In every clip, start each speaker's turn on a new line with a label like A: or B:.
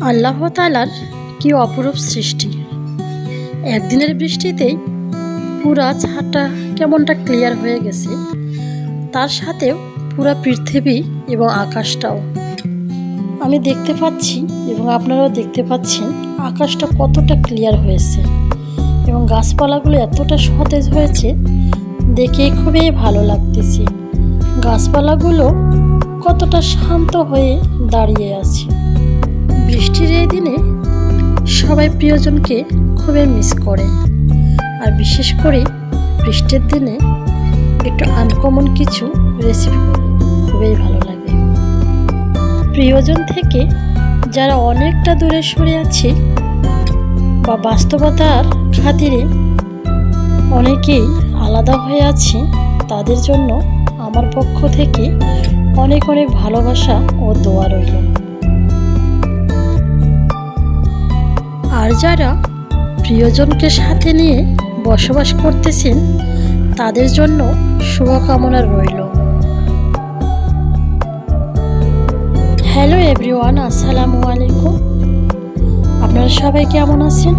A: আল্লাহ তাআলার কি অপরূপ সৃষ্টি। একদিনের বৃষ্টিতেই পুরা ছাদটা কেমনটা ক্লিয়ার হয়ে গেছে, তার সাথেও পুরা পৃথিবী এবং আকাশটাও আমি দেখতে পাচ্ছি এবং আপনারাও দেখতে পাচ্ছেন আকাশটা কতটা ক্লিয়ার হয়েছে এবং গাছপালাগুলো এতটা সতেজ হয়েছে, দেখে খুবই ভালো লাগতেছে। গাছপালাগুলো কতটা শান্ত হয়ে দাঁড়িয়ে আছে। বৃষ্টির এই দিনে সবাই প্রিয়জনকে খুবই মিস করে, আর বিশেষ করে বৃষ্টির দিনে একটু আনকমন কিছু রেসিপি খুবই ভালো লাগে। প্রিয়জন থেকে যারা অনেকটা দূরে সরে আছে বা বাস্তবতার খাতিরে অনেকেই আলাদা হয়ে আছে, তাদের জন্য আমার পক্ষ থেকে অনেক অনেক ভালোবাসা ও দোয়া রইল। আর যারা প্রিয়জনকে সাথে নিয়ে বসবাস করতেছেন, তাদের জন্য শুভকামনা রইল। হ্যালো এভরিওয়ান, আসসালামু আলাইকুম। আপনারা সবাই কেমন আছেন?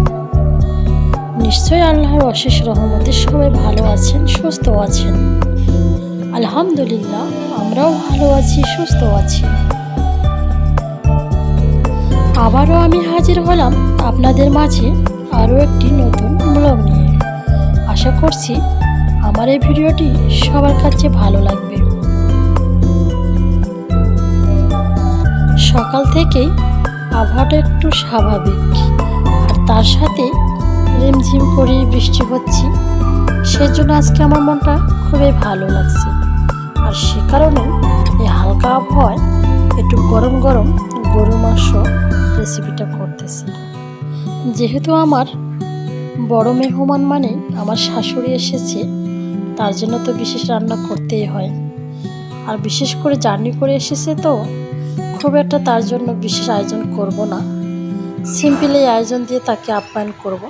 A: নিশ্চয়ই আল্লাহর অশেষ রহমতে সবাই ভালো আছেন, সুস্থ আছেন। আলহামদুলিল্লাহ, আমরাও ভালো আছি, সুস্থ আছি। আবারও আমি হাজির হলাম আপনাদের মাঝে আরও একটি নতুন ব্লগ নিয়ে। আশা করছি আমার এই ভিডিওটি সবার কাছে ভালো লাগবে। সকাল থেকেই আবহাওয়াটা একটু স্বাভাবিক, আর তার সাথে রিমঝিম করে বৃষ্টি হচ্ছে, সেজন্য আজকে আমার মনটা খুবই ভালো লাগছে। আর সে কারণে এই হালকা আবহাওয়ায় একটু গরম গরম গরু মাংস রেসিপিটা করতেছি। যেহেতু আমার বড় মেহমান মানে আমার শাশুড়ি এসেছে, তার জন্য তো বিশেষ রান্না করতেই হয়। আর বিশেষ করে জার্নি করে এসেছে, তো খুব একটা তার জন্য বিশেষ আয়োজন করব না, সিম্পল এই আয়োজন দিয়ে তাকে আপ্যায়ন করব।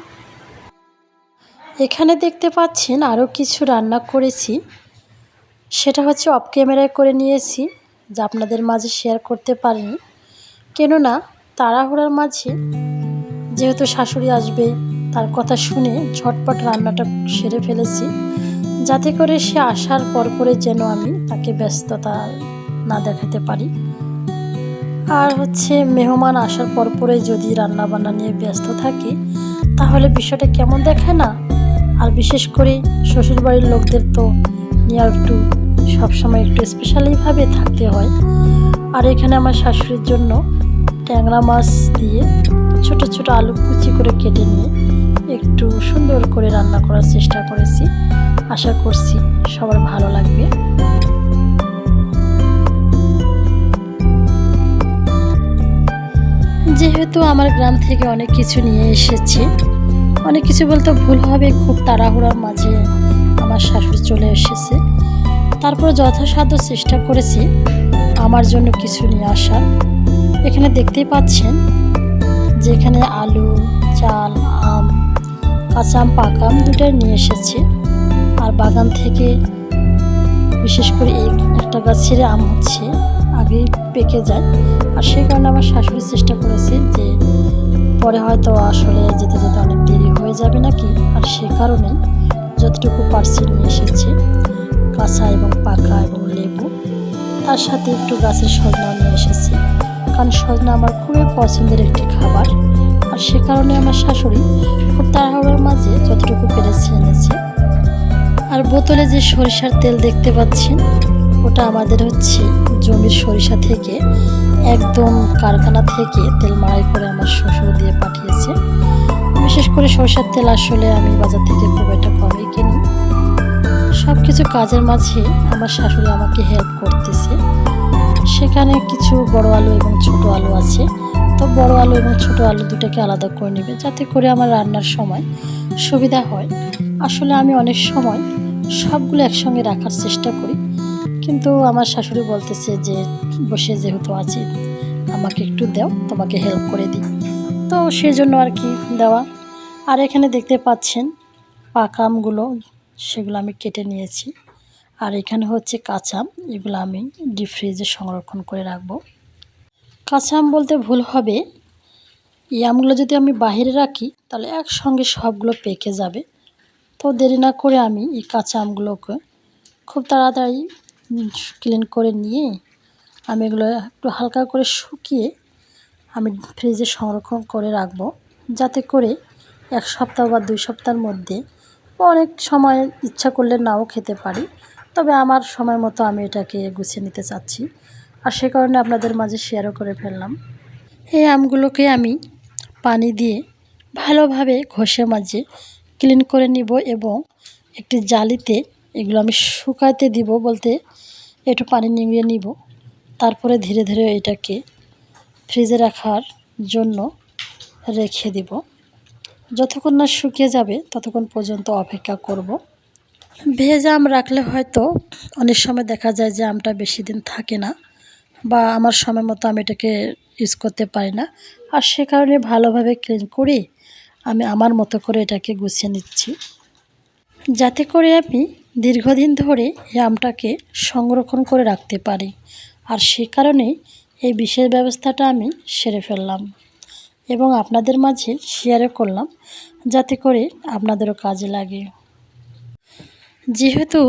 A: এখানে দেখতে পাচ্ছেন আরও কিছু রান্না করেছি, সেটা হচ্ছে অফ ক্যামেরায় করে নিয়েছি, যা আপনাদের মাঝে শেয়ার করতে পারিনি। কেননা তাড়াহুড়ার মাঝে যেহেতু শাশুড়ি আসবে, তার কথা শুনে ঝটপট রান্নাটা সেরে ফেলেছি, যাতে করে সে আসার পরে যেন আমি তাকে ব্যস্ততা না দেখাতে পারি। আর হচ্ছে মেহমান আসার পরে যদি রান্না বান্না নিয়ে ব্যস্ত থাকি, তাহলে বিষয়টা কেমন দেখায় না। আর বিশেষ করে শ্বশুরবাড়ির লোকদের তো নিয়ে একটু সবসময় একটু স্পেশালিভাবে থাকতে হয়। আর এখানে আমার শাশুড়ির জন্য ট্যাংরা মাছ দিয়ে ছোট ছোট আলু কুচি করে কেটে নিয়ে একটু সুন্দর করে রান্না করার চেষ্টা করেছি। আশা করছি সবার ভালো লাগবে। যেহেতু আমার গ্রাম থেকে অনেক কিছু নিয়ে এসেছি, অনেক কিছু বলতে ভুল হবে, খুব তাড়াহুড়ার মাঝে আমার শাশুড়ি চলে এসেছে, তারপর যথাসাধ্য চেষ্টা করেছি আমার জন্য কিছু নিয়ে আসার। এখানে দেখতেই পাচ্ছেন যে এখানে আলু, চাল, আম, কাঁচা আম, পাকা আম দুটাই নিয়ে এসেছি। আর বাগান থেকে বিশেষ করে এই একটা গাছের আম হচ্ছে আগেই পেকে যায়, আর সেই কারণে আমার শাশুড়ি চেষ্টা করেছে যে পরে হয়তো আসলে যেতে যেতে অনেক দেরি হয়ে যাবে নাকি, আর সে কারণেই যতটুকু পারছি নিয়ে এসেছি, কাঁচা এবং পাকা এবং লেবু, তার সাথে একটু গাছের সজনাও নিয়ে এসেছি, কারণ সজনা আমার খুবই পছন্দের একটি খাবার। আর সে কারণে আমার শাশুড়ি খুব তাড়াহুড়োর মাঝে যতটুকু পেরেছে এনেছে। আর বোতলে যে সরিষার তেল দেখতে পাচ্ছেন, ওটা আমাদের হচ্ছে জমির সরিষা থেকে একদম কারখানা থেকে তেল মাড়াই করে আমার শ্বশুর দিয়ে পাঠিয়েছে। বিশেষ করে সরিষার তেল আসলে আমি বাজার থেকে খুব একটা কমই কিনি। সব কিছু কাজের মাঝে আমার শাশুড়ি আমাকে হেল্প করতেছে। সেখানে কিছু বড় আলু এবং ছোট আলু আছে, তো বড় আলু এবং ছোট আলু দুটাকে আলাদা করে নেবে, যাতে করে আমার রান্নার সময় সুবিধা হয়। আসলে আমি অনেক সময় সবগুলো একসঙ্গে রাখার চেষ্টা করি, কিন্তু আমার শাশুড়ি বলতেছে যে বসে যেহেতু আছি, আমাকে একটু দাও, তোমাকে হেল্প করে দিই, তো সেই জন্য আর কি দেওয়া। আর এখানে দেখতে পাচ্ছেন পাকা আমগুলো, সেগুলো আমি কেটে নিয়েছি। আর এখানে হচ্ছে কাঁচা আম, এগুলো আমি ডিপ ফ্রিজে সংরক্ষণ করে রাখবো। কাঁচা আম বলতে ভুল হবে, এই আমগুলো যদি আমি বাইরে রাখি তাহলে একসঙ্গে সবগুলো পেকে যাবে। তো দেরি না করে আমি এই কাঁচা আমগুলোকে খুব তাড়াতাড়ি ক্লিন করে নিয়ে আমি এগুলো একটু হালকা করে শুকিয়ে আমি ফ্রিজে সংরক্ষণ করে রাখবো, যাতে করে 1 সপ্তাহ বা 2 সপ্তাহের মধ্যে বা অনেক সময় ইচ্ছা করলে নাও খেতে পারি। তবে আমার সময় মতো আমি এটাকে গুছিয়ে নিতে চাচ্ছি, আর সে কারণে আপনাদের মাঝে শেয়ারও করে ফেললাম। এই আমগুলোকে আমি পানি দিয়ে ভালোভাবে ঘষে মাজে ক্লিন করে নিব এবং একটি জালিতে এগুলো আমি শুকাতে দিব, বলতে একটু পানি নিংড়িয়ে নিব। তারপরে ধীরে ধীরে এটাকে ফ্রিজে রাখার জন্য রেখে দিব। যতক্ষণ না শুকিয়ে যাবে ততক্ষণ পর্যন্ত অপেক্ষা করব। ভেজা আম রাখলে হয়তো অনেক সময় দেখা যায় যে আমটা বেশি দিন থাকে না, বা আমার সময় মতো আমি এটাকে ইউজ করতে পারি না। আর সে কারণে ভালোভাবে ক্লিন করে আমি আমার মতো করে এটাকে গুছিয়ে নিচ্ছি, যাতে করে আমি দীর্ঘদিন ধরে এই আমটাকে সংরক্ষণ করে রাখতে পারি। আর সে কারণেই এই বিশেষ ব্যবস্থাটা আমি সেরে ফেললাম এবং আপনাদের মাঝে শেয়ারও করলাম, যাতে করে আপনাদেরও কাজে লাগে। যেহেতু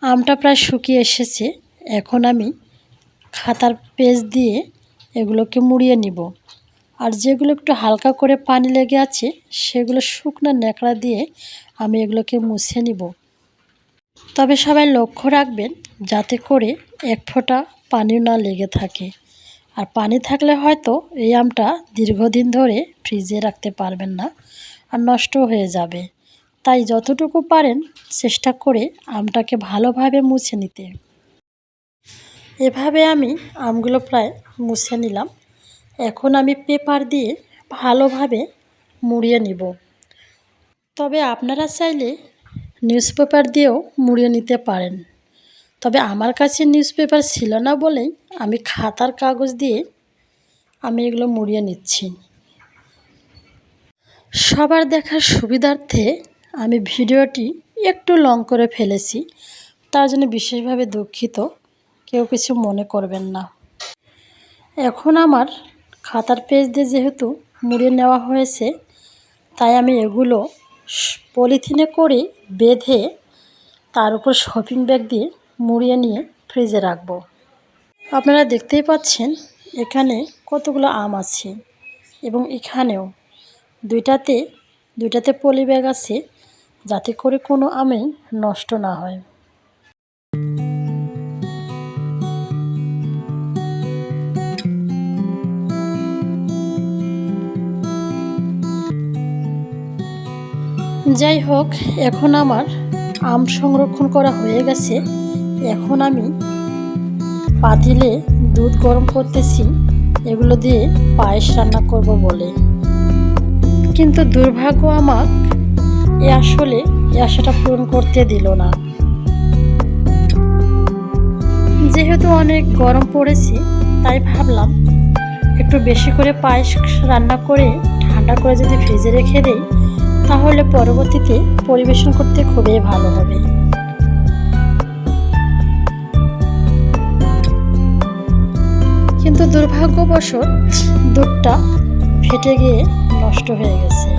A: আমটা প্রায় শুকিয়ে এসেছে, এখন আমি খাতার পেজ দিয়ে এগুলোকে মুড়িয়ে নিব। আর যেগুলো একটু হালকা করে পানি লেগে আছে সেগুলো শুকনো ন্যাকড়া দিয়ে আমি এগুলোকে মুছে নিব। তবে সবাই লক্ষ্য রাখবেন যাতে করে 1 ফোঁটা পানিও না লেগে থাকে। আর পানি থাকলে হয়তো এই আমটা দীর্ঘদিন ধরে ফ্রিজে রাখতে পারবেন না, আর নষ্ট হয়ে যাবে। তাই যতটুকু পারেন চেষ্টা করে আমটাকে ভালোভাবে মুছে নিতে। এভাবে আমি আমগুলো প্রায় মুছে নিলাম। এখন আমি পেপার দিয়ে ভালোভাবে মুড়িয়ে নিব। তবে আপনারা চাইলে নিউজপেপার দিয়েও মুড়িয়ে নিতে পারেন। তবে আমার কাছে নিউজপেপার ছিল না বলেই আমি খাতার কাগজ দিয়ে আমি এগুলো মুড়িয়ে নিচ্ছি। সবার দেখার সুবিধার্থে আমি ভিডিওটি একটু লং করে ফেলেছি, তার জন্য বিশেষভাবে দুঃখিত, কেউ কিছু মনে করবেন না। এখন আমার খাতার পেজ দিয়ে যেহেতু মুড়িয়ে নেওয়া হয়েছে, তাই আমি এগুলো পলিথিনে করে বেঁধে তার উপর শপিং ব্যাগ দিয়ে মুড়িয়ে নিয়ে ফ্রিজে রাখবো। আপনারা দেখতেই পাচ্ছেন এখানে কতগুলো আম আছে, এবং এখানেও দুইটাতে পলি ব্যাগ আছে, যাতে করে কোনো আমই নষ্ট না হয়। যাই হোক, এখন আমার আম সংরক্ষণ করা হয়ে গেছে। এখন আমি পাতিলে দুধ গরম করতেছি এগুলো দিয়ে পায়েস রান্না করব বলে। কিন্তু দুর্ভাগ্য আমার এই আশাটা পূরণ করতে দিল না। যেহেতু অনেক গরম পড়েছে, তাই ভাবলাম একটু বেশি করে পায়েস রান্না করে ঠান্ডা করে যদি ফ্রিজে রেখে দেই, তাহলে পরবর্তীতে পরিবেশন করতে খুবই ভালো হবে। কিন্তু দুর্ভাগ্যবশত দুধটা ফেটে গিয়ে নষ্ট হয়ে গেছে।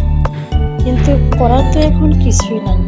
A: কিন্তু করার তো এখন কিছুই নাই।